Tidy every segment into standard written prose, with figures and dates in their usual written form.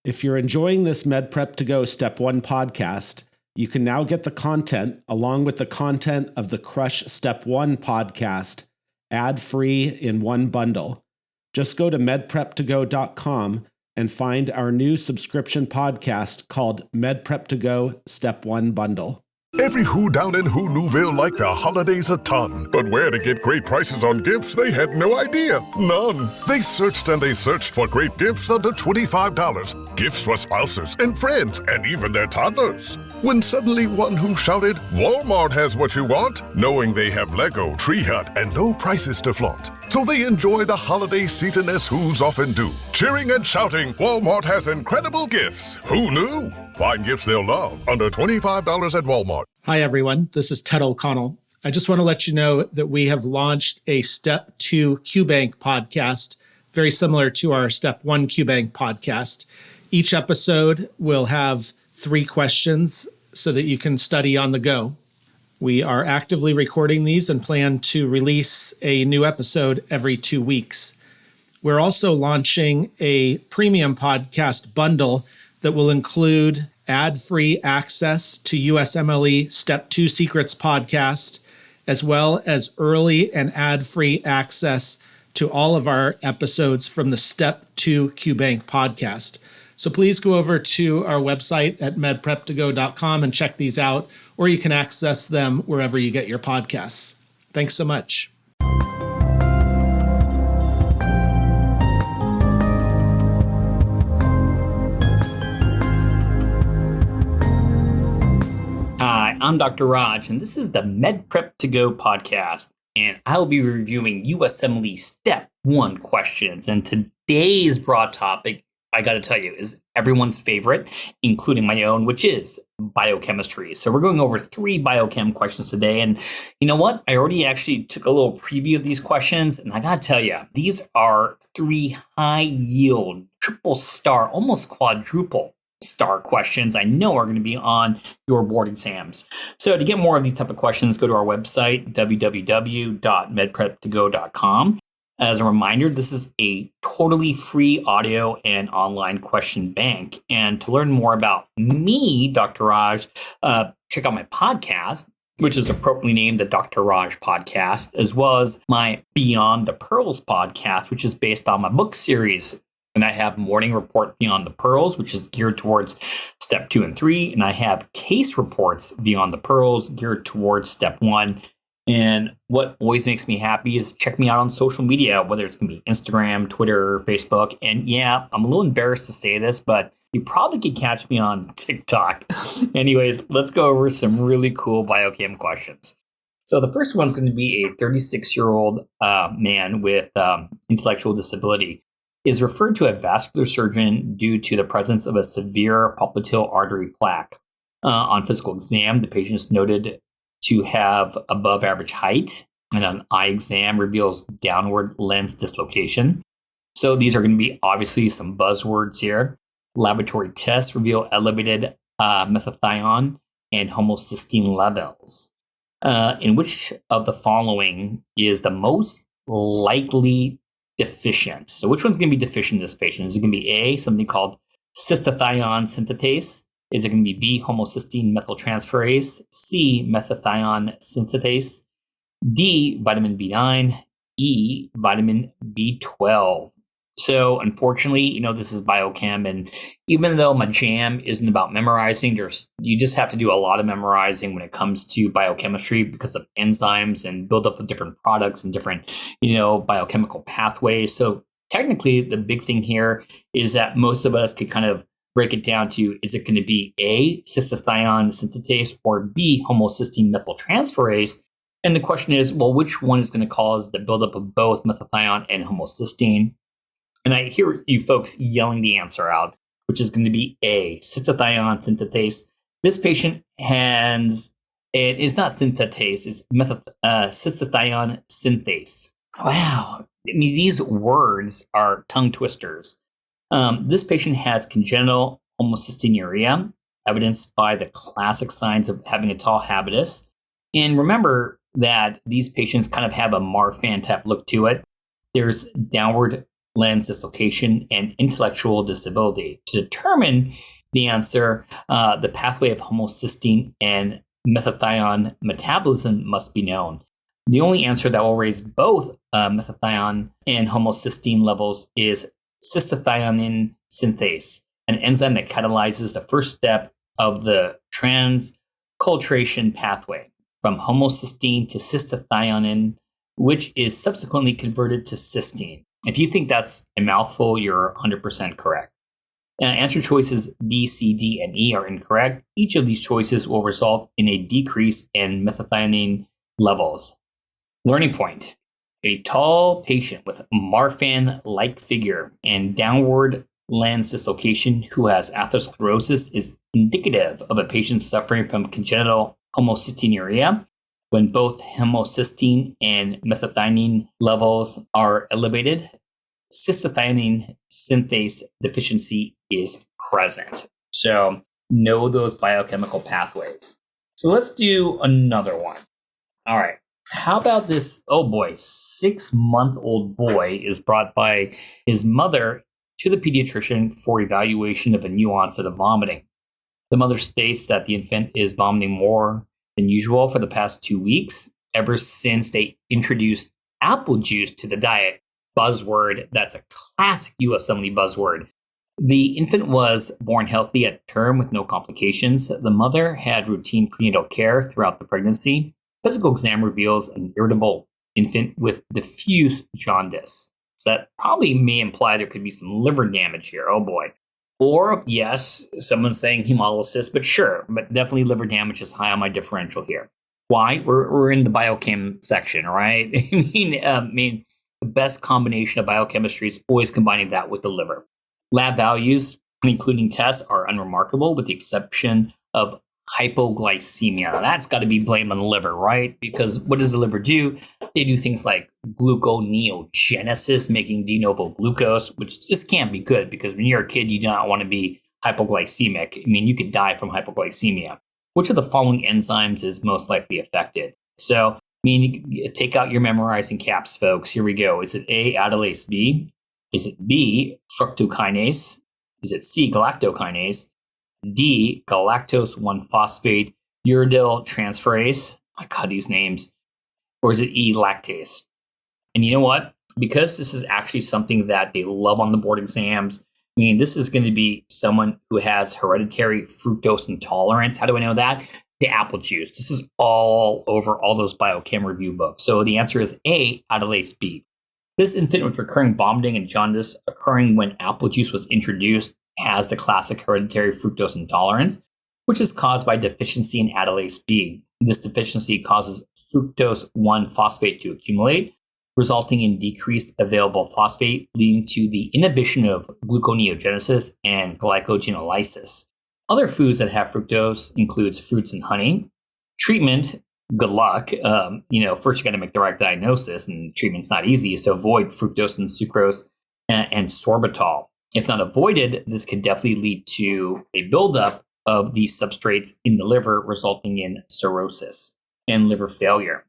If you're enjoying this Med Prep to Go Step 1 podcast, you can now get the content along with the content of the Crush Step 1 podcast ad-free in one bundle. Just go to medprep2go.com and find our new subscription podcast called Med Prep to Go Step 1 Bundle. Every who down in Who Newville liked the holidays a ton, but where to get great prices on gifts, they had no idea. None. They searched and they searched for great gifts under $25. Gifts for spouses and friends and even their toddlers. When suddenly one who shouted, Walmart has what you want, knowing they have Lego, Tree Hut, and low prices to flaunt. So they enjoy the holiday season as Who's often do. Cheering and shouting, Walmart has incredible gifts. Who knew? Find gifts they'll love under $25 at Walmart. Hi, everyone. This is Ted O'Connell. I just want to let you know that we have launched a Step 2 QBank podcast, very similar to our Step 1 QBank podcast. Each episode will have 3 questions so that you can study on the go. We are actively recording these and plan to release a new episode every 2 weeks. We're also launching a premium podcast bundle that will include ad-free access to USMLE Step 2 Secrets podcast, as well as early and ad-free access to all of our episodes from the Step 2 QBank podcast. So please go over to our website at medprep2go.com and check these out, or you can access them wherever you get your podcasts. Thanks so much. Hi, I'm Dr. Raj, and this is the Med Prep to Go podcast, and I'll be reviewing USMLE Step 1 questions. And today's broad topic, I got to tell you, is everyone's favorite, including my own, which is biochemistry. So we're going over 3 biochem questions today. And you know what? I already actually took a little preview of these questions. And I got to tell you, these are 3 high yield, triple star, almost quadruple star questions I know are going to be on your board exams. So to get more of these type of questions, go to our website, www.medprep2go.com. As a reminder, this is a totally free audio and online question bank. And to learn more about me, Dr. Raj, check out my podcast, which is appropriately named the Dr. Raj podcast, as well as my Beyond the Pearls podcast, which is based on my book series. And I have Morning Report Beyond the Pearls, which is geared towards Step 2 and 3. And I have Case Reports Beyond the Pearls, geared towards Step 1. And what always makes me happy is check me out on social media, whether it's going to be Instagram, Twitter, Facebook. And yeah, I'm a little embarrassed to say this, but you probably could catch me on TikTok. Anyways, let's go over some really cool biochem questions. So the first one's going to be a 36-year-old man with intellectual disability. Is referred to a vascular surgeon due to the presence of a severe popliteal artery plaque. On physical exam, the patient is noted to have above average height, and an eye exam reveals downward lens dislocation. So these are going to be obviously some buzzwords here. Laboratory tests reveal elevated methathion and homocysteine levels. In which of the following is the most likely deficient? So which one's going to be deficient in this patient? Is it going to be A, something called cystathione synthetase? Is it going to be B, homocysteine methyltransferase? C, methathione synthetase? D, vitamin B9? E, vitamin B12? So unfortunately, this is biochem, and even though my jam isn't about memorizing, you just have to do a lot of memorizing when it comes to biochemistry because of enzymes and buildup of different products and different, biochemical pathways. So technically, the big thing here is that most of us could kind of break it down to, is it going to be A, cystathione synthetase, or B, homocysteine methyltransferase? And the question is, well, which one is going to cause the buildup of both methathione and homocysteine? And I hear you folks yelling the answer out, which is going to be A, cystathione synthetase. This patient has, it is not synthetase, it's cystathione synthase. Wow. I mean, these words are tongue twisters. This patient has congenital homocysteinuria, evidenced by the classic signs of having a tall habitus. And remember that these patients kind of have a Marfan type look to it. There's downward lens dislocation, and intellectual disability. To determine the answer, the pathway of homocysteine and methathione metabolism must be known. The only answer that will raise both methathione and homocysteine levels is cystathionine synthase, an enzyme that catalyzes the first step of the transculturation pathway from homocysteine to cystathionine, which is subsequently converted to cysteine. If you think that's a mouthful, you're 100% correct. Answer choices B, C, D, and E are incorrect. Each of these choices will result in a decrease in methionine levels. Learning point. A tall patient with Marfan-like figure and downward lens dislocation who has atherosclerosis is indicative of a patient suffering from congenital homocystinuria when both homocysteine and methionine levels are elevated. Cystathionine synthase deficiency is present. So know those biochemical pathways. So let's do another one. All right. How about this? Oh boy, 6-month-old boy is brought by his mother to the pediatrician for evaluation of a new onset of vomiting. The mother states that the infant is vomiting more than usual for the past 2 weeks, ever since they introduced apple juice to the diet. Buzzword, that's a classic U.S. Assembly buzzword. The infant was born healthy at term with no complications. The mother had routine prenatal care throughout the pregnancy. Physical exam reveals an irritable infant with diffuse jaundice. So that probably may imply there could be some liver damage here. Oh boy. Or yes, someone's saying hemolysis, but sure, but definitely liver damage is high on my differential here. Why? We're in the biochem section, right? I mean, the best combination of biochemistry is always combining that with the liver. Lab values, including tests, are unremarkable with the exception of hypoglycemia. That's got to be blamed on the liver, right? Because what does the liver do? They do things like gluconeogenesis, making de novo glucose, which just can't be good because when you're a kid, you do not want to be hypoglycemic. I mean, you could die from hypoglycemia. Which of the following enzymes is most likely affected? So, take out your memorizing caps, folks. Here we go. Is it A, aldolase B? Is it B, fructokinase? Is it C, galactokinase? D, galactose 1-phosphate uridyl transferase? My God, these names. Or is it E, lactase? And you know what? Because this is actually something that they love on the board exams, this is going to be someone who has hereditary fructose intolerance. How do I know that? The apple juice. This is all over all those biochem review books. So the answer is A, aldolase B. This infant with recurring vomiting and jaundice occurring when apple juice was introduced has the classic hereditary fructose intolerance, which is caused by deficiency in aldolase B. This deficiency causes fructose 1-phosphate to accumulate, resulting in decreased available phosphate, leading to the inhibition of gluconeogenesis and glycogenolysis. Other foods that have fructose includes fruits and honey. Treatment, good luck. First you got to make the right diagnosis, and treatment's not easy, is to avoid fructose and sucrose and sorbitol. If not avoided, this could definitely lead to a buildup of these substrates in the liver, resulting in cirrhosis and liver failure.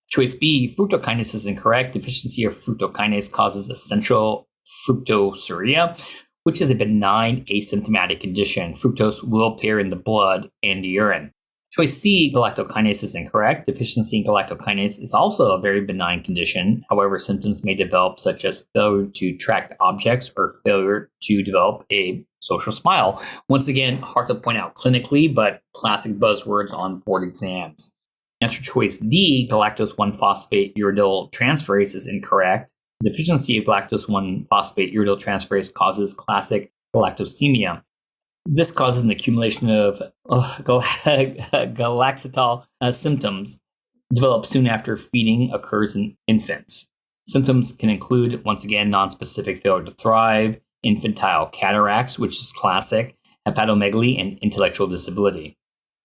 Choice B, fructokinase is incorrect. Deficiency of fructokinase causes essential fructosuria, which is a benign asymptomatic condition. Fructose will appear in the blood and urine. Choice C, galactokinase is incorrect. Deficiency in galactokinase is also a very benign condition. However, symptoms may develop such as failure to track objects or failure to develop a social smile. Once again, hard to point out clinically, but classic buzzwords on board exams. Answer choice D, galactose 1-phosphate uridyl transferase is incorrect. Deficiency of galactose 1-phosphate uridyl transferase causes classic galactosemia. This causes an accumulation of galaxitol symptoms develop soon after feeding occurs in infants. Symptoms can include, once again, nonspecific failure to thrive, infantile cataracts, which is classic, hepatomegaly, and intellectual disability.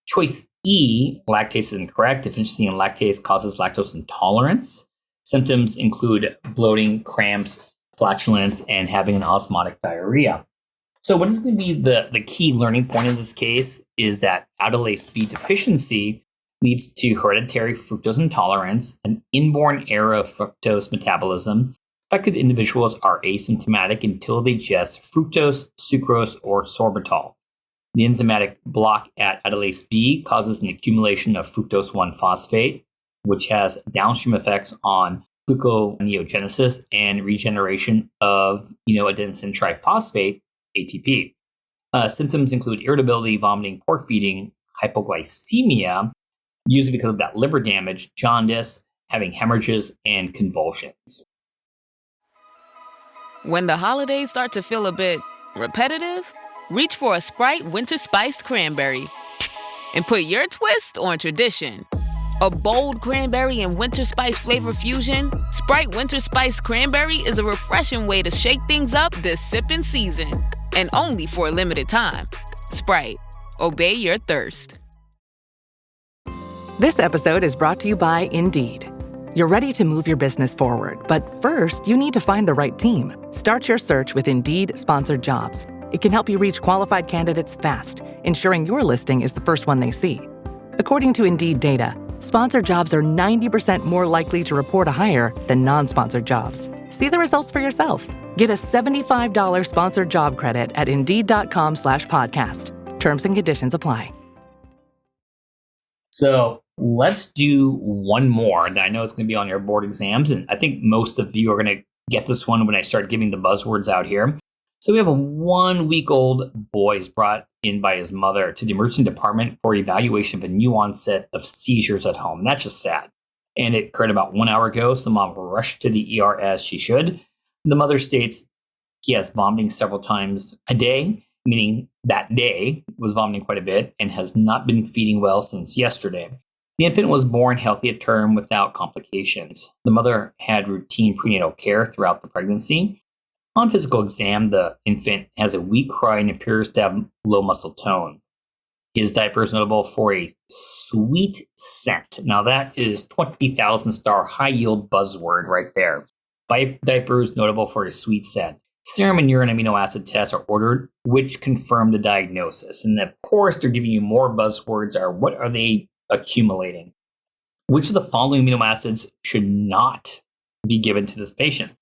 Choice E, lactase is incorrect. Deficiency in lactase causes lactose intolerance. Symptoms include bloating, cramps, flatulence, and having an osmotic diarrhea. So what is going to be the key learning point in this case is that aldolase B deficiency leads to hereditary fructose intolerance, an inborn error of fructose metabolism, Affected individuals are asymptomatic until they ingest fructose, sucrose, or sorbitol. The enzymatic block at adylase B causes an accumulation of fructose 1-phosphate, which has downstream effects on gluconeogenesis and regeneration of adenosine triphosphate, ATP. Symptoms include irritability, vomiting, poor feeding, hypoglycemia, usually because of that liver damage, jaundice, having hemorrhages, and convulsions. When the holidays start to feel a bit repetitive, reach for a Sprite Winter Spiced Cranberry and put your twist on tradition. A bold cranberry and winter spice flavor fusion, Sprite Winter Spiced Cranberry is a refreshing way to shake things up this sipping season. And only for a limited time. Sprite. Obey your thirst. This episode is brought to you by Indeed. You're ready to move your business forward, but first, you need to find the right team. Start your search with Indeed-sponsored jobs. It can help you reach qualified candidates fast, ensuring your listing is the first one they see. According to Indeed data, sponsored jobs are 90% more likely to report a hire than non-sponsored jobs. See the results for yourself. Get a $75 sponsored job credit at Indeed.com/podcast. Terms and conditions apply. So let's do one more. And I know it's going to be on your board exams. And I think most of you are going to get this one when I start giving the buzzwords out here. So we have a 1-week-old boy is brought in by his mother to the emergency department for evaluation of a new onset of seizures at home. That's just sad. And it occurred about 1 hour ago. So the mom rushed to the ER as she should. The mother states he has vomiting several times a day, meaning that day was vomiting quite a bit and has not been feeding well since yesterday. The infant was born healthy at term without complications. The mother had routine prenatal care throughout the pregnancy. On physical exam, the infant has a weak cry and appears to have low muscle tone. His diaper is notable for a sweet scent. Now that is 20,000 star high yield buzzword right there. Diaper is notable for a sweet scent. Serum and urine amino acid tests are ordered, which confirm the diagnosis. And of course, they're giving you more buzzwords. What are they accumulating? Which of the following amino acids should not be given to this patient?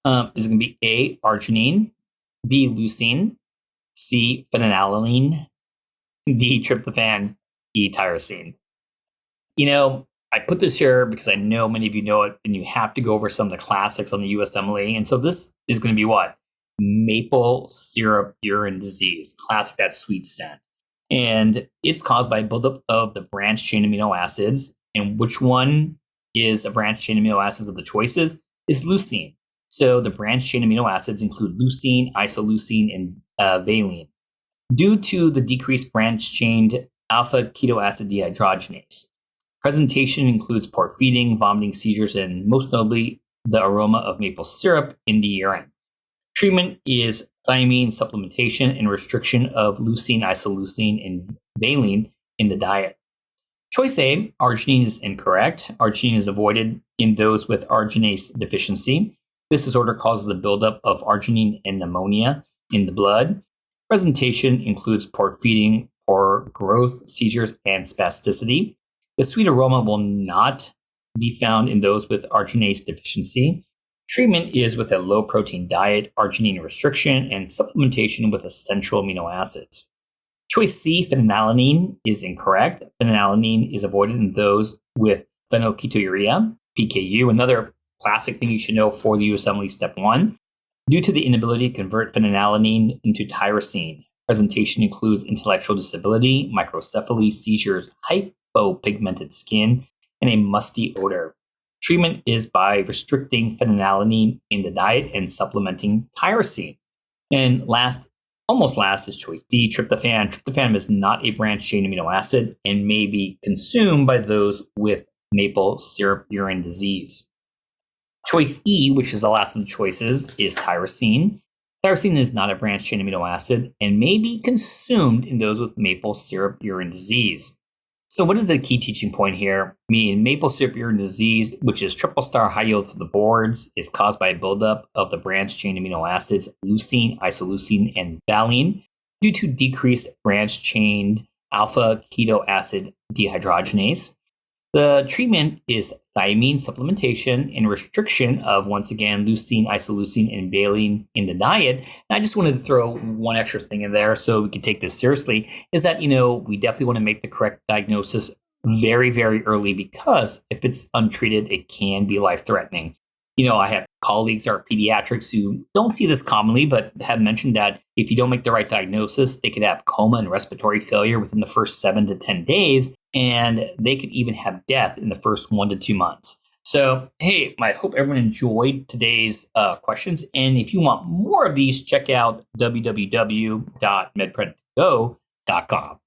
Is it going to be A, arginine, B, leucine, C, phenylalanine, D, tryptophan, E, tyrosine? I put this here because I know many of you know it, and you have to go over some of the classics on the USMLE. And so this is going to be what? Maple syrup urine disease, classic, that sweet scent. And it's caused by buildup of the branched chain amino acids. And which one is a branched chain amino acids of the choices? Is leucine. So the branched chain amino acids include leucine, isoleucine, and valine. Due to the decreased branched-chained alpha-ketoacid dehydrogenase. Presentation includes poor feeding, vomiting, seizures, and most notably, the aroma of maple syrup in the urine. Treatment is thiamine supplementation and restriction of leucine, isoleucine, and valine in the diet. Choice A, arginine, is incorrect. Arginine is avoided in those with arginase deficiency. This disorder causes the buildup of arginine and pneumonia in the blood. Presentation includes poor feeding, poor growth, seizures, and spasticity. The sweet aroma will not be found in those with arginase deficiency. Treatment is with a low-protein diet, arginine restriction, and supplementation with essential amino acids. Choice C, phenylalanine, is incorrect. Phenylalanine is avoided in those with phenylketonuria, PKU, another classic thing you should know for the USMLE Step 1. Due to the inability to convert phenylalanine into tyrosine, presentation includes intellectual disability, microcephaly, seizures, hypopigmented skin, and a musty odor. Treatment is by restricting phenylalanine in the diet and supplementing tyrosine. And almost last is choice D, tryptophan. Tryptophan is not a branched chain amino acid and may be consumed by those with maple syrup urine disease. Choice E, which is the last of the choices, is tyrosine. Tyrosine is not a branched chain amino acid and may be consumed in those with maple syrup urine disease. So what is the key teaching point here? Maple syrup urine disease, which is triple star high yield for the boards, is caused by a buildup of the branched chain amino acids leucine, isoleucine, and valine due to decreased branched chain alpha ketoacid dehydrogenase. The treatment is thiamine supplementation and restriction of, once again, leucine, isoleucine, and valine in the diet. And I just wanted to throw one extra thing in there so we can take this seriously, is that, we definitely want to make the correct diagnosis very, very early, because if it's untreated, it can be life-threatening. I have colleagues who are pediatrics who don't see this commonly, but have mentioned that if you don't make the right diagnosis, they could have coma and respiratory failure within the first 7 to 10 days, and they could even have death in the first 1 to 2 months. So, hey, I hope everyone enjoyed today's questions. And if you want more of these, check out www.medprep2go.com.